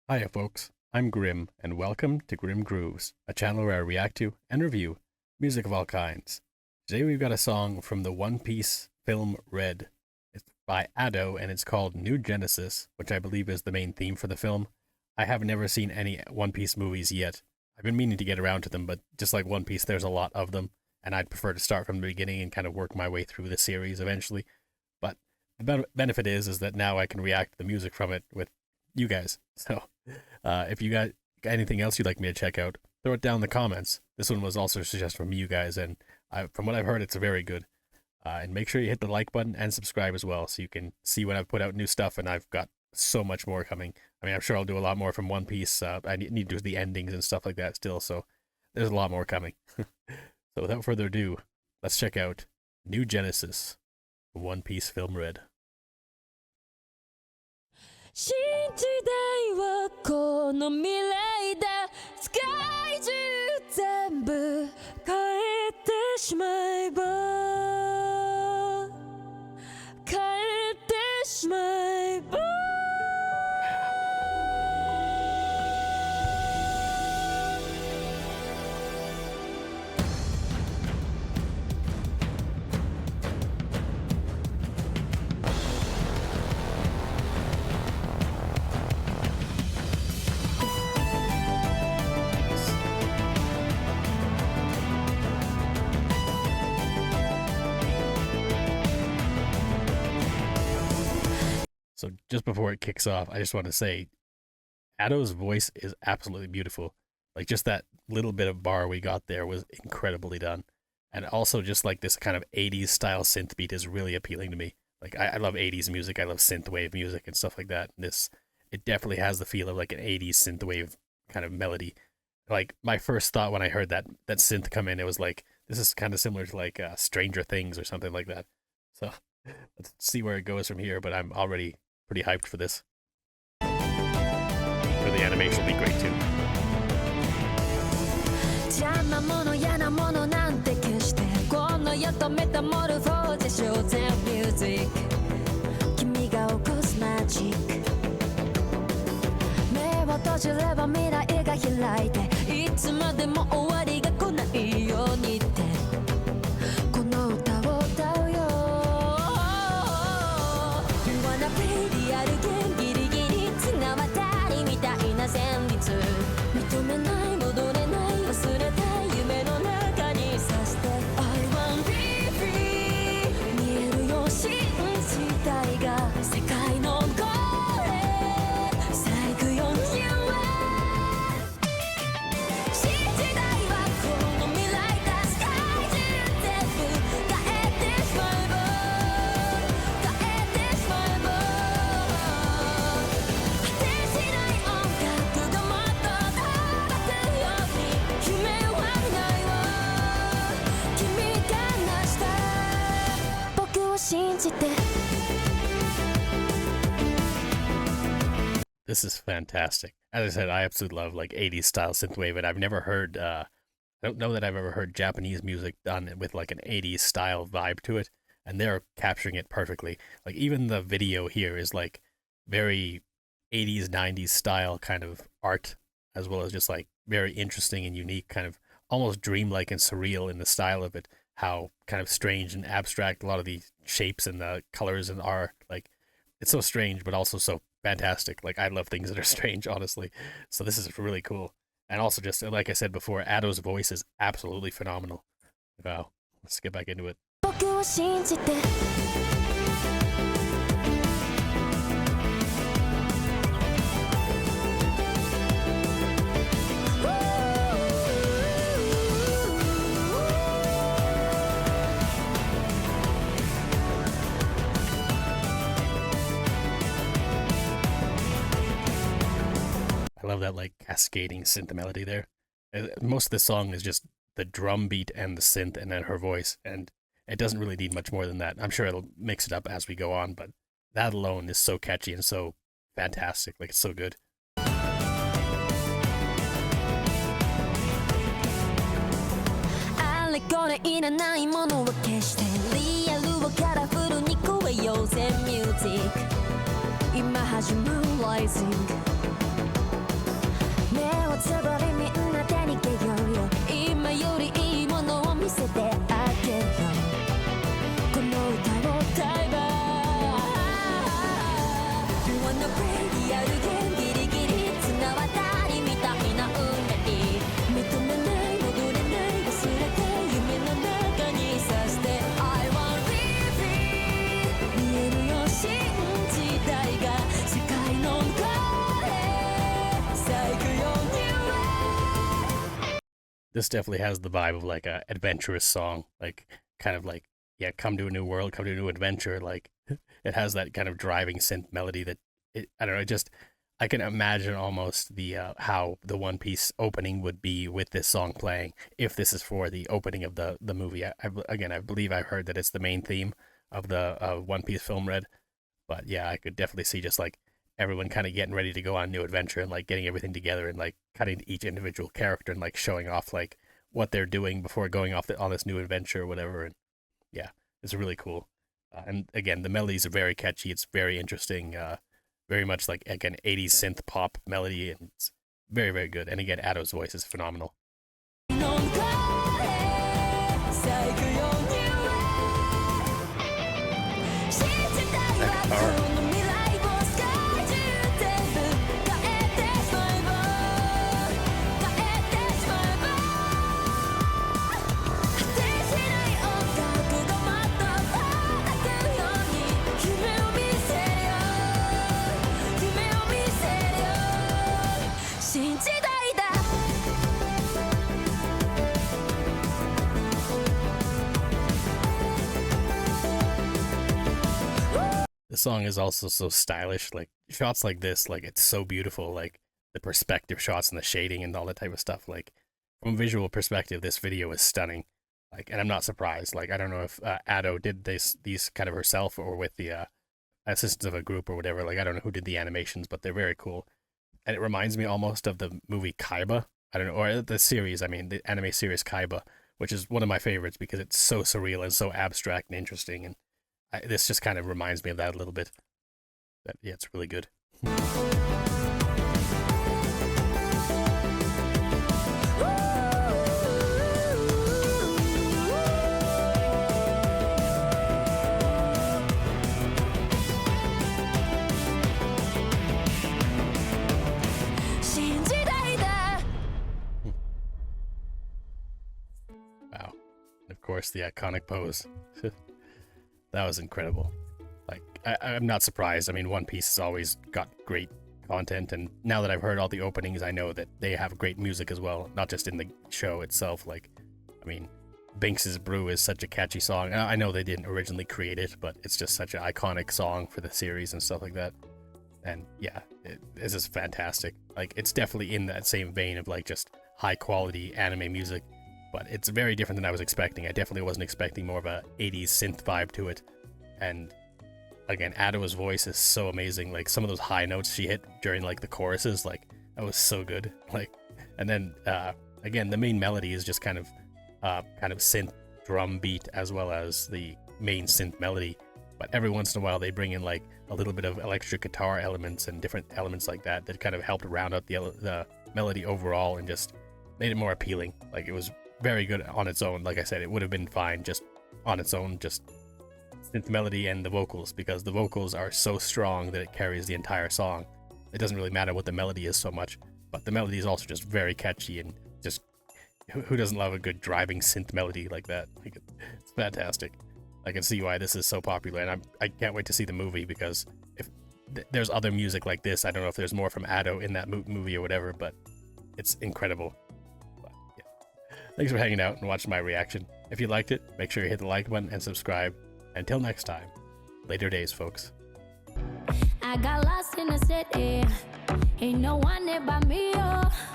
Hiya folks, I'm Grim, and welcome to Grim Grooves, a channel where I react to and review music of all kinds. Today we've got a song from the One Piece film Red. It's by Ado, and it's called New Genesis, which I believe is the main theme for the film. I have never seen any One Piece movies yet. I've been meaning to get around to them, but just like One Piece, there's a lot of them, and I'd prefer to start from the beginning and kind of work my way through the series eventually. But the benefit is that now I can react to the music from it with you guys. So if you got anything else you'd like me to check out, throw it down in the comments. This one was also suggested from you guys, and from what I've heard, it's very good. And make sure you hit the like button and subscribe as well, so you can see when I've put out new stuff, and I've got so much more coming. I mean, I'm sure I'll do a lot more from One Piece. I need to do the endings and stuff like that still, so there's a lot more coming. So without further ado, let's check out New Genesis, the One Piece film Red. 新時代はこの未来だ世界中全部変えてしまえば変えてしまえば So just before it kicks off, I just want to say Ado's voice is absolutely beautiful. Like just that little bit of bar we got there was incredibly done. And also just like this kind of 80s style synth beat is really appealing to me. Like I love 80s music. I love synthwave music and stuff like that. And it definitely has the feel of like an 80s synthwave kind of melody. Like my first thought when I heard that synth come in, it was like this is kind of similar to like Stranger Things or something like that. So let's see where it goes from here. But I'm already pretty hyped for this. For the animation will be great too. 邪魔者嫌なものなんて決してこの世とメタモルフォーゼショーゼンミュージック君が起こすマジック目を閉じれば未来が開いていつまでも終わりが来ないようにってこの歌を歌うよ You wanna be リアル弦ギリギリ綱渡りみたいな旋律認めない戻れない忘れた夢の中にさして I want be free 見えるよ信じたいが世界のゴールへさあ行くよ You are 新時代はこの未来だ世界中全部変えてしまえば変えてしまえば果てしない音楽がもっと飛ばすように夢はないわ君が成した僕を信じて This is fantastic. As I said, I absolutely love like 80s style synthwave, and I've never heard I don't know that I've ever heard Japanese music done with like an 80s style vibe to it, and they're capturing it perfectly. Like even the video here is like very 80s 90s style kind of art, as well as just like very interesting and unique, kind of almost dreamlike and surreal in the style of it. How kind of strange and abstract a lot of the shapes and the colors and are. Like it's so strange but also so fantastic. Like I love things that are strange, honestly. So this is really cool. And also just like I said before, Ado's voice is absolutely phenomenal. Wow. Let's get back into it. 僕を信じて I love that like cascading synth melody there. Most of the song is just the drum beat and the synth and then her voice, and it doesn't really need much more than that. I'm sure it'll mix it up as we go on, but that alone is so catchy and so fantastic. Like it's so good. あれこれいらないものは消してリアルをカラフルに超えようぜミュージック今始まるライジング This definitely has the vibe of like a adventurous song, like kind of like yeah, come to a new world, come to a new adventure. Like it has that kind of driving synth melody that I don't know, just I can imagine almost the how the One Piece opening would be with this song playing if this is for the opening of the movie. Again, I believe I heard that it's the main theme of the One Piece film Red, but yeah, I could definitely see just like everyone kind of getting ready to go on a new adventure and like getting everything together and like cutting to each individual character and like showing off like what they're doing before going off on this new adventure or whatever. And yeah, it's really cool. And again, the melodies are very catchy. It's very interesting. Very much like again 80s synth pop melody, and it's very very good. And again, Ado's voice is phenomenal. That guitar. The song is also so stylish. Like shots like this, like it's so beautiful. Like the perspective shots and the shading and all that type of stuff. Like from a visual perspective, this video is stunning. Like, and I'm not surprised. Like I don't know if Ado did these kind of herself or with the assistance of a group or whatever. Like I don't know who did the animations, but they're very cool. And it reminds me almost of the movie Kaiba. I don't know, or the series. I mean, the anime series Kaiba, which is one of my favorites because it's so surreal and so abstract and interesting. And this just kind of reminds me of that a little bit. But yeah, it's really good. Wow. And of course, the iconic pose. That was incredible. Like, I'm not surprised. I mean, One Piece has always got great content, and now that I've heard all the openings, I know that they have great music as well, not just in the show itself. Like, I mean, Binks's Brew is such a catchy song. I know they didn't originally create it, but it's just such an iconic song for the series and stuff like that. And yeah, this is fantastic. Like, it's definitely in that same vein of like just high quality anime music, but it's very different than I was expecting. I definitely wasn't expecting more of a 80s synth vibe to it. And again, Ada's voice is so amazing. Like some of those high notes she hit during like the choruses, like that was so good. Like, and then again, the main melody is just kind of synth drum beat as well as the main synth melody. But every once in a while, they bring in like a little bit of electric guitar elements and different elements like that that kind of helped round out the melody overall and just made it more appealing. Like it was very good on its own. Like I said, it would have been fine just on its own, just synth melody and the vocals, because the vocals are so strong that it carries the entire song. It doesn't really matter what the melody is so much, but the melody is also just very catchy and just who doesn't love a good driving synth melody like that? Like, it's fantastic. I can see why this is so popular, and I can't wait to see the movie, because if there's other music like this, I don't know if there's more from Ado in that movie or whatever, but it's incredible. But, yeah. Thanks for hanging out and watching my reaction. If you liked it, make sure you hit the like button and subscribe. Until next time, later days, folks. I got lost in the city, ain't no one there but me, oh.